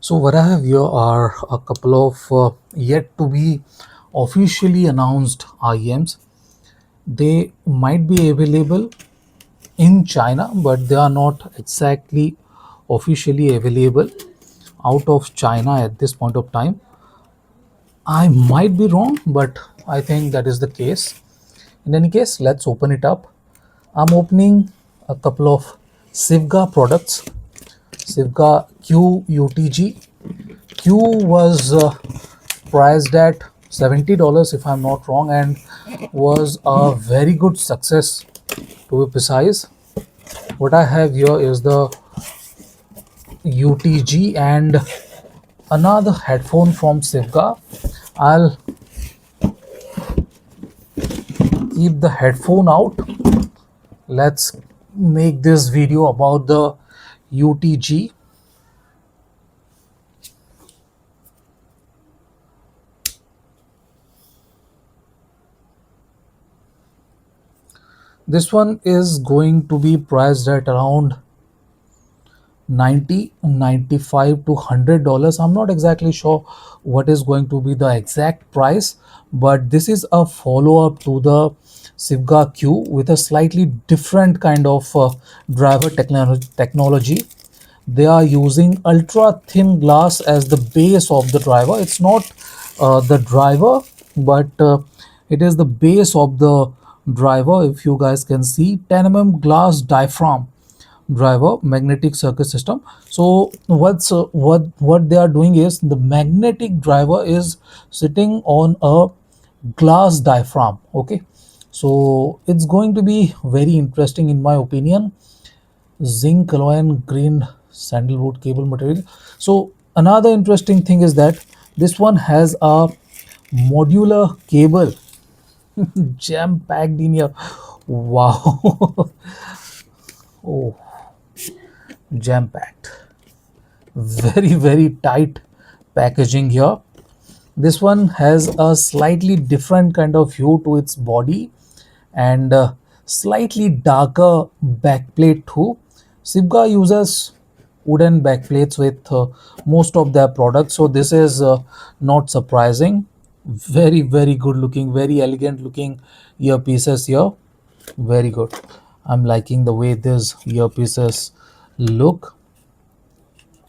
So what I have here are a couple of yet to be officially announced IEMs. They might be available in China, but they are not exactly officially available out of China at this point of time. I might be wrong, but I think that is the case. In any case, let's open it up. I'm opening a couple of Sivga products. Sivga Que UTG. Q was priced at $70 if I'm not wrong, and was a very good success, to be precise. What I have here is the UTG and another headphone from Sivka. I'll keep the headphone out. Let's make this video about the UTG. This one is going to be priced at around 95 to $100. I'm not exactly sure what is going to be the exact price, but this is a follow-up to the Sivga Q with a slightly different kind of driver technology. They are using ultra thin glass as the base of the driver. It's not the driver, but it is the base of the driver. If you guys can see, 10 glass diaphragm driver magnetic circuit system. So what they are doing is the magnetic driver is sitting on a glass diaphragm. Okay, so it's going to be very interesting in my opinion. Zinc alloy and green sandalwood cable material. So another interesting thing is that this one has a modular cable jam packed in here. Wow. Oh, jam packed, very tight packaging here. This one has a slightly different kind of hue to its body and slightly darker backplate too. Sivga uses wooden backplates with most of their products, so this is not surprising. Very good looking, very elegant looking earpieces here. Very good. I'm liking the way these earpieces look.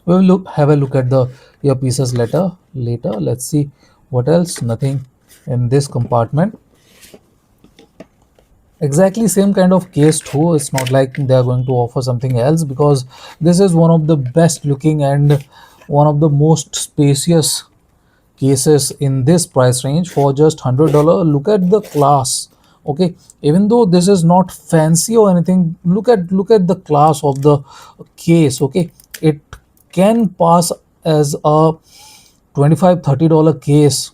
We will have a look at the earpieces later. Let's see what else. Nothing in this compartment. Exactly same kind of case too. It's not like they are going to offer something else, because this is one of the best looking and one of the most spacious cases in this price range for just $100. Look at the class. Okay, even though this is not fancy or anything, look at the class of the case. Okay, it can pass as a 25-30 dollar case.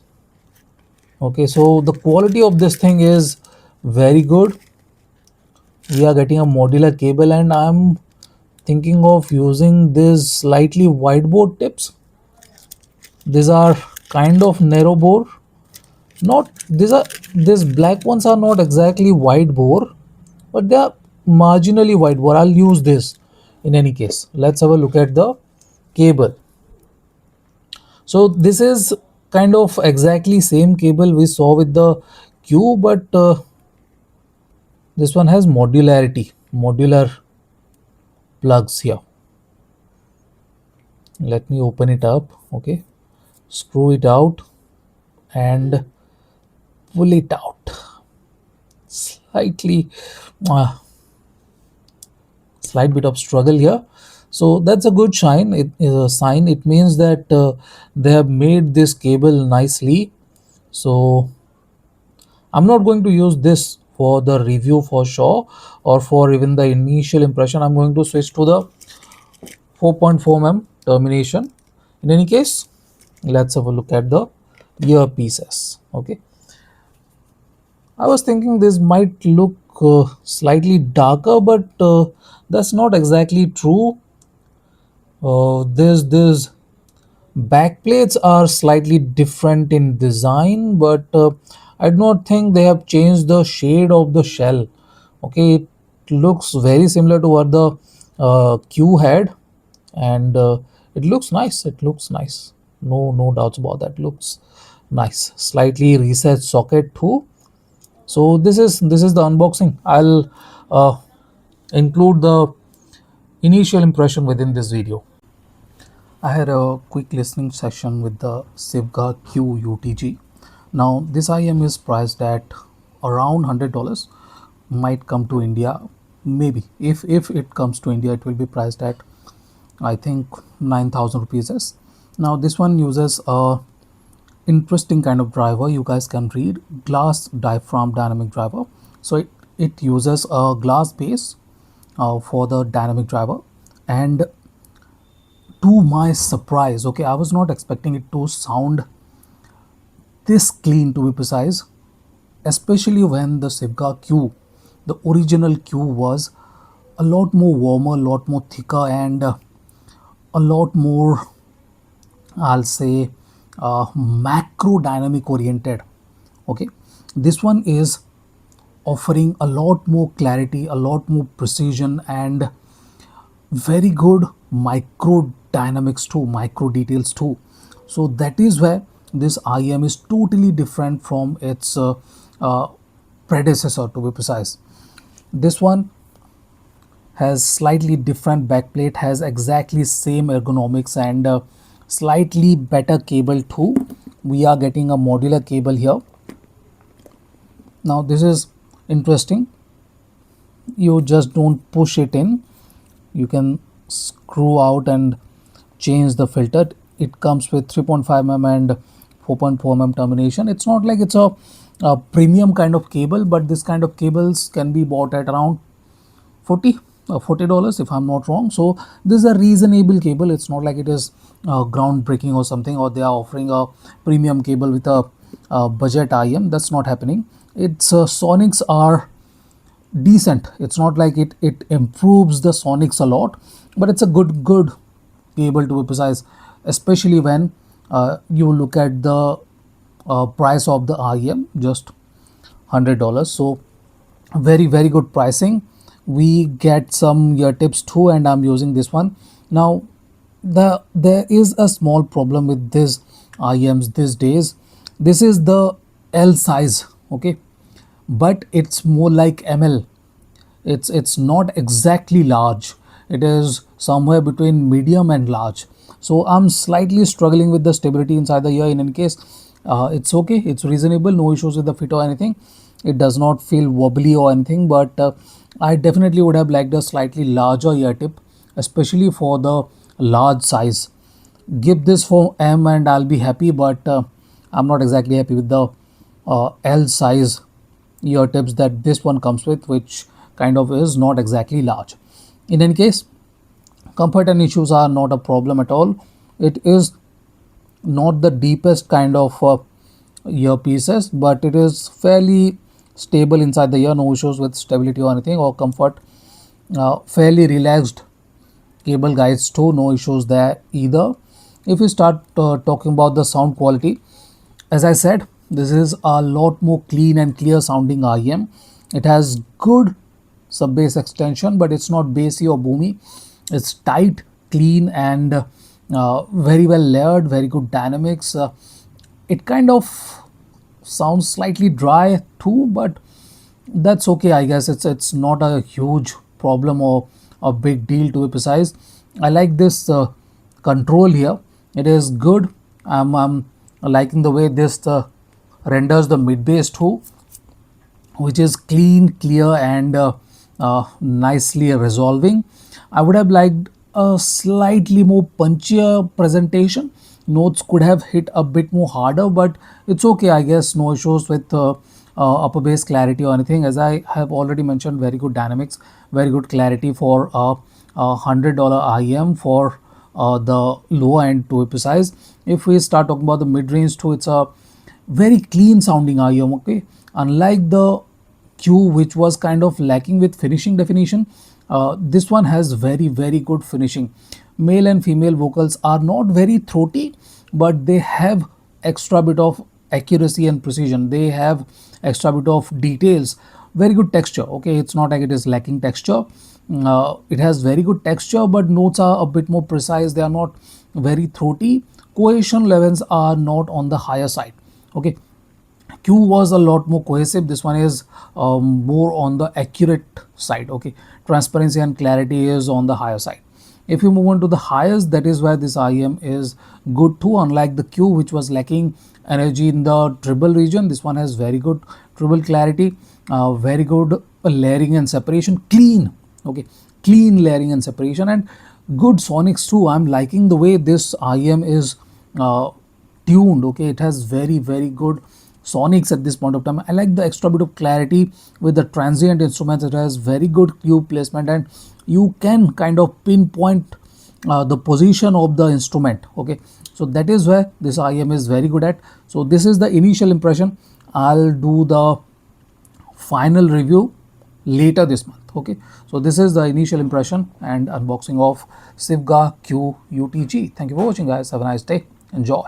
Okay, so the quality of this thing is very good. We are getting a modular cable, and I'm thinking of using these slightly wide bore tips. These are kind of narrow bore. Not these black ones are not exactly wide bore, but they are marginally wide bore. I'll use this in any case. Let's have a look at the cable. So this is kind of exactly same cable we saw with the Q, but this one has modular plugs here. Let me open it up. Okay, screw it out and pull it out slightly. uh, Slight bit of struggle here. So that's a good sign. It is a sign. It means that they have made this cable nicely. So I'm not going to use this for the review for sure, or for even the initial impression. I'm going to switch to the 4.4 mm termination. In any case, let's have a look at the earpieces. Okay, I was thinking this might look slightly darker, but that's not exactly true. These backplates are slightly different in design, but I do not think they have changed the shade of the shell. Okay, it looks very similar to what the Q had, and It looks nice. It looks nice. No doubts about that. Looks nice. Slightly reset socket too. So this is the unboxing. I'll include the initial impression within this video. I had a quick listening session with the Sivga Que UTG. Now this IM is priced at around $100. Might come to India, maybe if it comes to India, it will be priced at I think 9,000 rupees. Now this one uses a interesting kind of driver. You guys can read glass diaphragm dynamic driver. So it uses a glass base for the dynamic driver, and to my surprise, okay, I was not expecting it to sound this clean, to be precise, especially when the Sivga Q, the original Q, was a lot more warmer, a lot more thicker, and a lot more, I'll say, macro dynamic oriented. Okay, this one is offering a lot more clarity, a lot more precision, and very good micro dynamics too, micro details too. So that is where this IM is totally different from its uh, predecessor, to be precise. This one has slightly different backplate, has exactly same ergonomics, and slightly better cable too. We are getting a modular cable here. Now this is interesting. You just don't push it in, you can screw out and change the filter. It comes with 3.5 mm and 4.4 mm termination. It's not like it's a premium kind of cable, but this kind of cables can be bought at around 40 $40 if I'm not wrong. So this is a reasonable cable. It's not like it is groundbreaking or something, or they are offering a premium cable with a budget IM. That's not happening. Its sonics are decent. It's not like it improves the sonics a lot, but it's a good cable, to be precise, especially when you look at the price of the IM, just $100. So very good pricing. We get some ear tips too, and I'm using this one. Now there is a small problem with this IMs these days. This is the L size, okay, but it's more like ML. It's not exactly large. It is somewhere between medium and large. So I'm slightly struggling with the stability inside the ear. In any case, it's okay, it's reasonable, no issues with the fit or anything. It does not feel wobbly or anything, but I definitely would have liked a slightly larger ear tip, especially for the large size. Give this for M and I'll be happy, but I'm not exactly happy with the L size ear tips that this one comes with, which kind of is not exactly large. In any case, comfort and issues are not a problem at all. It is not the deepest kind of earpieces, but it is fairly stable inside the ear. No issues with stability or anything or comfort. Fairly relaxed cable guides too, no issues there either. If we start talking about the sound quality, as I said, this is a lot more clean and clear sounding IM. It has good sub bass extension, but it's not bassy or boomy. It's tight, clean, and very well layered, very good dynamics. It kind of sounds slightly dry too, but that's okay, I guess. It's not a huge problem or a big deal, to be precise. I like this control here. It is good. I'm liking the way this renders the mid bass too, which is clean, clear, and nicely resolving. I would have liked a slightly more punchier presentation. Notes could have hit a bit more harder, but it's okay, I guess. No issues with upper bass clarity or anything. As I have already mentioned, very good dynamics, very good clarity for a $100 IM for the low end, to be precise. If we start talking about the mid range too, it's a very clean sounding IM. Okay, unlike the Q, which was kind of lacking with finishing definition, this one has very good finishing. Male and female vocals are not very throaty, but they have extra bit of accuracy and precision. They have extra bit of details, very good texture. Okay, it's not like it is lacking texture. It has very good texture, but notes are a bit more precise. They are not very throaty. Cohesion levels are not on the higher side. Okay, Q was a lot more cohesive. This one is more on the accurate side. Okay, transparency and clarity is on the higher side. If you move on to the highest, that is where this IEM is good too. Unlike the Q, which was lacking energy in the treble region, this one has very good treble clarity, very good layering and separation, clean. Okay, clean layering and separation, and good sonics too. I'm liking the way this IEM is uh, tuned. Okay, it has very good sonics at this point of time. I like the extra bit of clarity with the transient instruments. It has very good cue placement, and you can kind of pinpoint the position of the instrument. Okay, so that is where this IM is very good at. So this is the initial impression. I'll do the final review later this month. Okay, so this is the initial impression and unboxing of Sivga Que UTG. Thank you for watching, guys. Have a nice day. Enjoy.